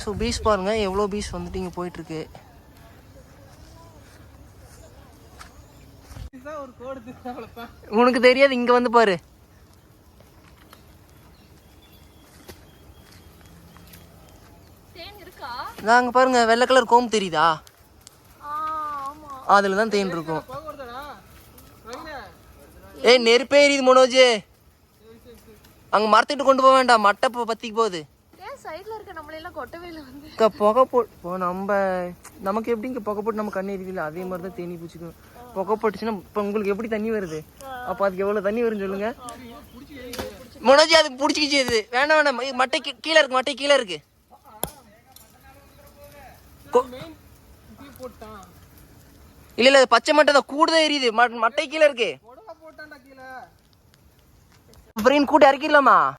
So piece பாருங்க எவ்வளோ piece வந்துட்டு இங்கே போயிட்டு இருக்கு. உனக்கு தெரியாது, இங்க வந்து பாரு. நாங்க பாருங்க வெள்ளை கலர் கோம்பு தெரியுதா, அதுல தான் தேன் இருக்கும். ஏய் நெருப்பே எரியுது மனோஜ், அங்க மரத்திட்டு கொண்டு போக வேண்டாம், மட்டை பத்திக்கு போகுது. புகை போ நம்ம நமக்கு எப்படி இங்க புகை போட்டு நம்ம கண்ணு எரியுதுல, அதே மாதிரி தான் தேனி பூச்சிக்கும். புகை போட்டுச்சுன்னா இப்போ உங்களுக்கு எப்படி தண்ணி வருது, அப்போ அதுக்கு எவ்வளோ தண்ணி வரும்னு சொல்லுங்க மனோஜ். அது பிடிச்சிக்கிச்சு, இது வேணாம் வேணாம், மட்டை கீழே இருக்கு, மட்டை கீழே இருக்கு. இல்ல இல்ல பச்சை மட்டை தான் கூடுதல் எரியுது, மட்டை கீழே இருக்கு. கூட்டு இறக்கிடலாமா?